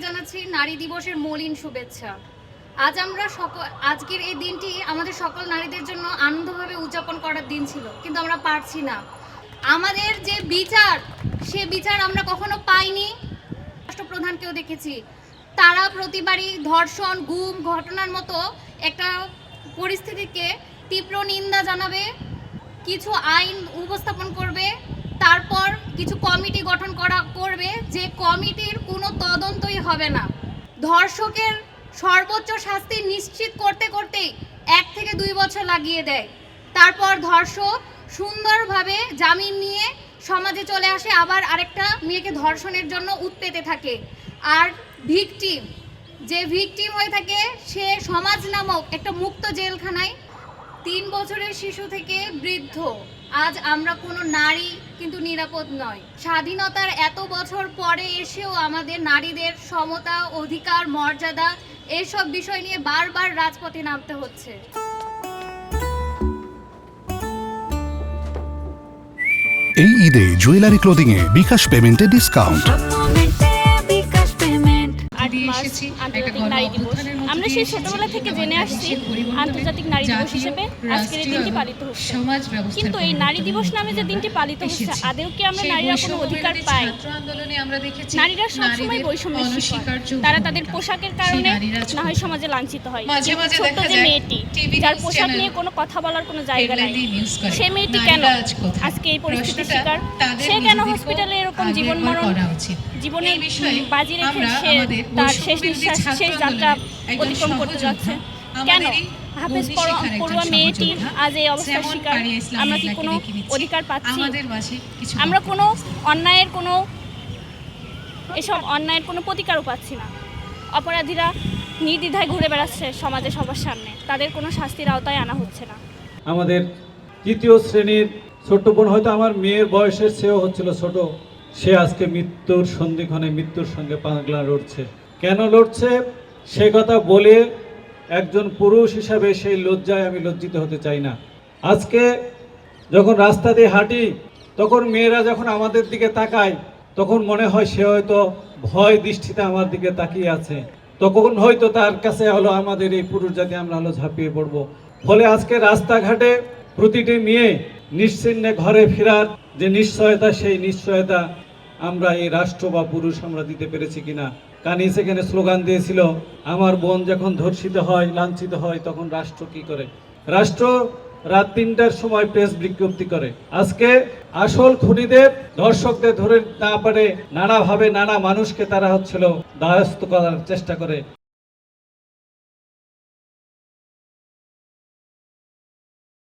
জানাচ্ছি নারী দিবসের মলিন শুভেচ্ছা। আজকের এই দিনটি আমাদের সকল নারীদের জন্য আনন্দভাবে উদযাপন করার দিন ছিল, কিন্তু আমরা পারছি না। আমাদের যে বিচার, সে বিচার আমরা কখনো পাইনি। রাষ্ট্রপ্রধানকেও দেখেছি, তারা প্রতিবারই ধর্ষণ, গুম ঘটনার মতো একটা পরিস্থিতিকে তীব্র নিন্দা জানাবে, কিছু আইন উপস্থাপন করবে, তারপর কিছু কমিটি গঠন করবে, যে কমিটির কোনো তদন্তই হবে না। ধর্ষকের সর্বোচ্চ শাস্তি নিশ্চিত করতে করতেই 1 থেকে 2 বছর লাগিয়ে দেয়। তারপর ধর্ষক সুন্দরভাবে জামিন নিয়ে সমাজে চলে আসে, আবার আরেকটা মেয়েকে ধর্ষণের জন্য উৎপেতে থাকে। আর ভিকটিম হয়ে থাকে সে সমাজ নামক একটা মুক্ত জেলখানায়। 3 বছরের শিশু থেকে বৃদ্ধ, আজ আমরা কোনো নারী কিন্তু নিরাপদ নয়। স্বাধীনতার এত বছর পরে এসেও আমাদের নারীদের সমতা, অধিকার, মর্যাদা এসব বিষয় নিয়ে বারবার রাজপথে নামতে হচ্ছে। এই ঈদে জুয়েলারি ক্লোদিং এ বিকাশ পেমেন্টে ডিসকাউন্ট। আমরা সেই ছোটবেলা থেকে জেনে আসছি আন্তর্জাতিক নারী দিবস হিসেবে আজকের এই দিনটি পালিত হচ্ছে। কিন্তু এই নারী দিবস নামে যে দিনটি পালিত হচ্ছে, আদৌ কি আমরা নারীরা কোনো অধিকার পাই? নারীরা সবসময় বৈষম্যের শিকার। তারা তাদের পোশাকের কারণে না হয় সমাজে লাঞ্ছিত হয়। ছোট্ট যে মেয়েটি, যার পোশাক নিয়ে কোনো কথা বলার কোনো জায়গা নাই, সে মেয়েটি কেন আজকে এই পরিস্থিতির শিকার? সে কেন হসপিটালে এরকম জীবনের বাজি রেখে সে তার শেষ নিঃশ্বাস, শেষ যাত্রা অতিক্রম করতে যাচ্ছে? কেন হাফেজ পড়ুয়া মেয়েটি আজ এই অবস্থার শিকার? আমরা কি কোনো অধিকার পাচ্ছি? আমরা কোনো এসব অন্যায়ের কোনো প্রতিকারও পাচ্ছি না। অপরাধীরা নির্দ্বিধায় ঘুরে বেড়াচ্ছে সমাজে সবার সামনে, তাদের কোনো শাস্তির আওতায় আনা হচ্ছে না। আমাদের 3য় শ্রেণীর ছোট্ট বোন, হয়তো আমার মেয়ের বয়সের চেয়েও হচ্ছিল ছোট, সে আজকে মৃত্যুর সন্ধিক্ষণে মৃত্যুর সঙ্গে পাগলা লড়ছে। কেন লড়ছে সে কথা বলে একজন পুরুষ হিসাবে সেই লজ্জায় আমি লজ্জিত হতে চাই না। আজকে যখন রাস্তা দিয়ে হাঁটি, তখন মেয়েরা যখন আমাদের দিকে তাকায়, তখন মনে হয় সে হয়তো ভয় দৃষ্টিতে আমার দিকে তাকিয়ে আছে। তখন হয়তো তার কাছে হলো আমাদের এই পুরুষ জাতি আমরা হলো ঝাঁপিয়ে পড়বো। ফলে আজকে রাস্তাঘাটে প্রতিটি মেয়ে নিশ্চিন্তে ঘরে ফেরার যে নিশ্চয়তা, সেই নিশ্চয়তা আমরা এই রাষ্ট্র বা পুরুষ আমরা দিতে পেরেছি কিনা। কানি সেখানে স্লোগান দিয়েছিল, আমার বোন যখন ধর্ষিত হয়, লাঞ্ছিত হয়, তখন রাষ্ট্র কি করে? রাষ্ট্র রাত 3টার সময় প্রেস বিজ্ঞপ্তি করে। আজকে আসল খুনিদের, ধর্ষকদের ধরে না পারে নানাভাবে নানা মানুষকে তারা দায়স্থ করার চেষ্টা করে।